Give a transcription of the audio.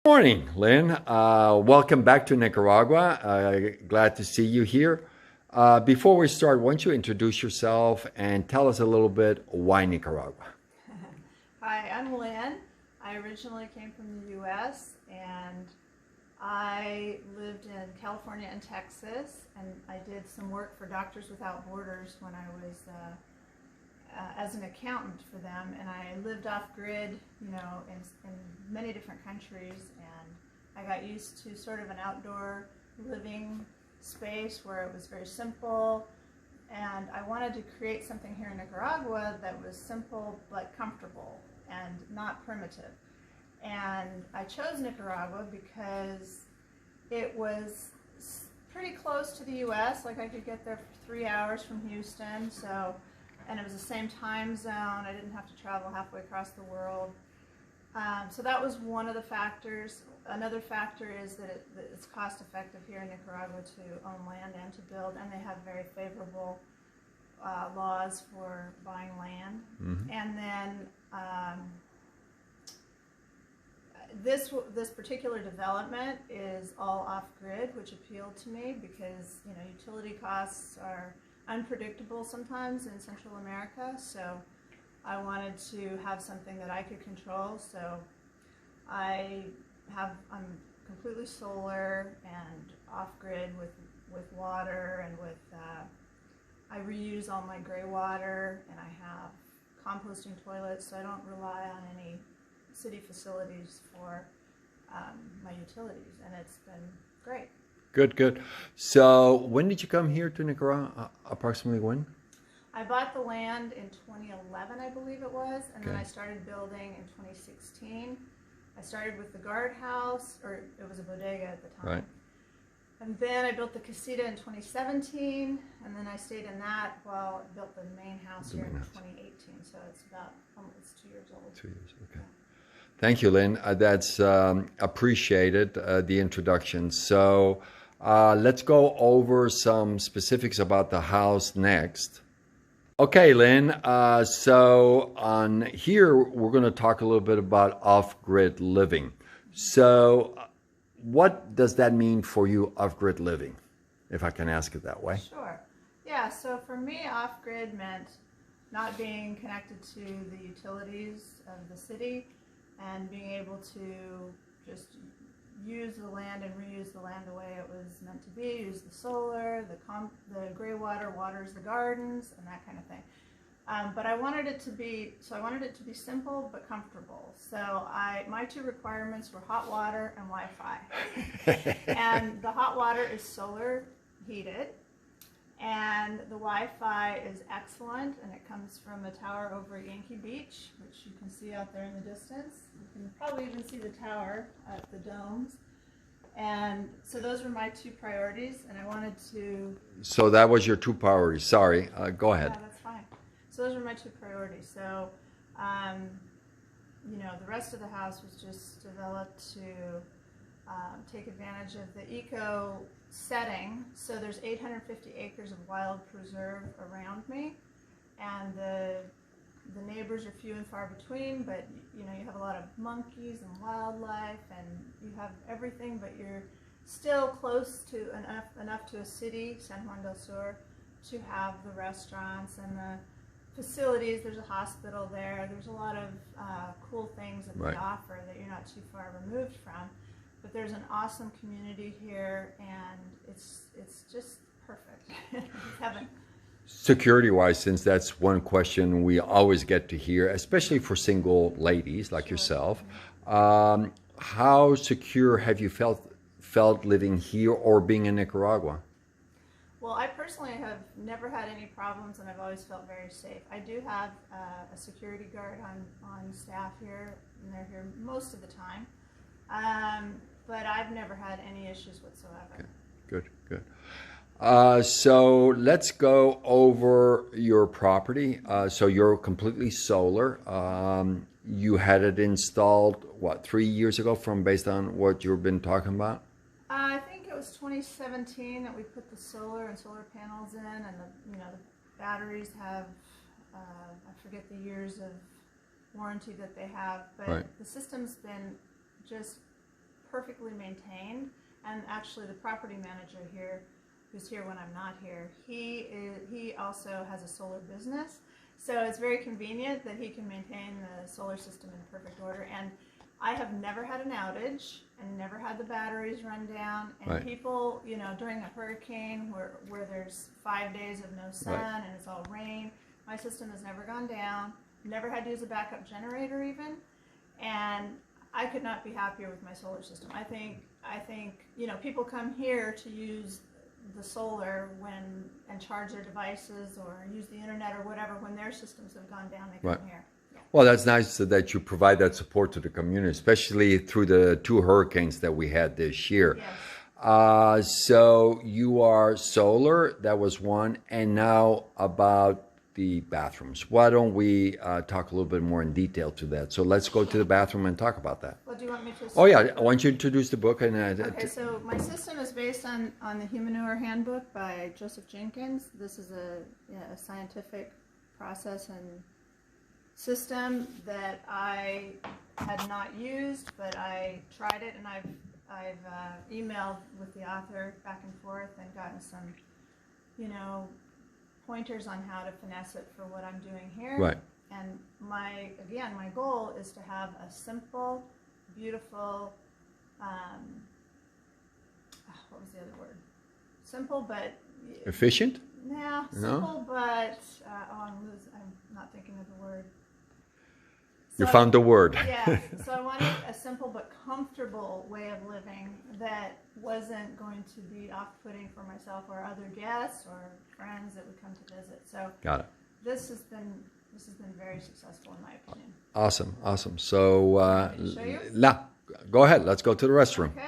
Morning, Lynn. Welcome back to Nicaragua. Glad to see you here. Before we start, why don't you introduce yourself and tell us a little bit why Nicaragua? Hi, I'm Lynn. I originally came from the U.S. and I lived in California and Texas, and I did some work for Doctors Without Borders when I was as an accountant for them, and I lived off-grid, in many different countries, and I got used to sort of an outdoor living space where it was very simple, and I wanted to create something here in Nicaragua that was simple but comfortable and not primitive. And I chose Nicaragua because it was pretty close to the U.S., like I could get there for 3 hours from Houston, and it was the same time zone. I didn't have to travel halfway across the world. So that was one of the factors. Another factor is that it's cost effective here in Nicaragua to own land and to build, and they have very favorable laws for buying land. Mm-hmm. And then this particular development is all off-grid, which appealed to me because utility costs are unpredictable sometimes in Central America, so I wanted to have something that I could control. So I'm completely solar and off-grid with water, and I reuse all my gray water, and I have composting toilets, so I don't rely on any city facilities for my utilities, and it's been great. Good, good. So when did you come here to Nicaragua? Approximately when? I bought the land in 2011, I believe it was, and then I started building in 2016. I started with the guardhouse, or it was a bodega at the time. Right. And then I built the casita in 2017, and then I stayed in that while I built the main house here in 2018. So it's it's 2 years old. 2 years, okay. Yeah. Thank you, Lynn. That's appreciated, the introduction. So let's go over some specifics about the house next. Okay, Lynn. So on here, we're going to talk a little bit about off-grid living. So what does that mean for you, off-grid living, if I can ask it that way? Sure. Yeah, so for me, off-grid meant not being connected to the utilities of the city and being able to just use the land and reuse the land the way it was meant to be, use the solar, the gray water waters the gardens, and that kind of thing. But I wanted it to be simple but comfortable. So my two requirements were hot water and Wi-Fi. And the hot water is solar heated, and the Wi-Fi is excellent, and it comes from a tower over at Yankee Beach, which you can see out there in the distance. You can probably even see the tower at the domes. And so those were my two priorities, and I wanted to... So that was your two priorities. Sorry, go ahead. Yeah, that's fine. So those were my two priorities. So, the rest of the house was just developed to take advantage of the eco setting. So there's 850 acres of wild preserve around me, and the neighbors are few and far between, but you have a lot of monkeys and wildlife, and you have everything, but you're still close to enough to a city, San Juan del Sur, to have the restaurants and the facilities. There's a hospital there. There's a lot of cool things that they offer that you're not too far removed from. But there's an awesome community here, and it's just perfect. It's heaven. Security-wise, since that's one question we always get to hear, especially for single ladies like yourself, how secure have you felt living here or being in Nicaragua? Well, I personally have never had any problems, and I've always felt very safe. I do have a security guard on staff here, and they're here most of the time. But I've never had any issues whatsoever. Okay. Good, good. So let's go over your property. So you're completely solar. You had it installed, 3 years ago based on what you've been talking about? I think it was 2017 that we put the solar and solar panels in, and the batteries have, I forget the years of warranty that they have, but the system's been just perfectly maintained. And actually, the property manager here, who's here when I'm not here, he also has a solar business. So it's very convenient that he can maintain the solar system in perfect order. And I have never had an outage and never had the batteries run down. And Right. people, you know, during a hurricane where there's 5 days of no sun Right. and it's all rain, my system has never gone down. Never had to use a backup generator even. And I could not be happier with my solar system. I think, you know, people come here to use the solar and charge their devices or use the internet or whatever when their systems have gone down. They come Right. here. Yeah. Well, that's nice that you provide that support to the community, especially through the 2 hurricanes that we had this year. Yes. So you are solar, that was one, and now about the bathrooms. Why don't we talk a little bit more in detail to that? So let's go to the bathroom and talk about that. Well, do you want me to? Oh yeah, I want you to introduce the book. And Okay, so my system is based on the Humanure Handbook by Joseph Jenkins. This is a scientific process and system that I had not used, but I tried it, and I've emailed with the author back and forth and gotten some, you know, pointers on how to finesse it for what I'm doing here. Right. And my goal is to have a simple, beautiful, what was the other word? Simple but Efficient? no, simple but I'm not thinking of the word. You found the word. Yeah, so I wanted a simple but comfortable way of living that wasn't going to be off-putting for myself or other guests or friends that would come to visit. So Got it. this has been very successful in my opinion. Awesome. So Show you? go ahead. Let's go to the restroom. Okay.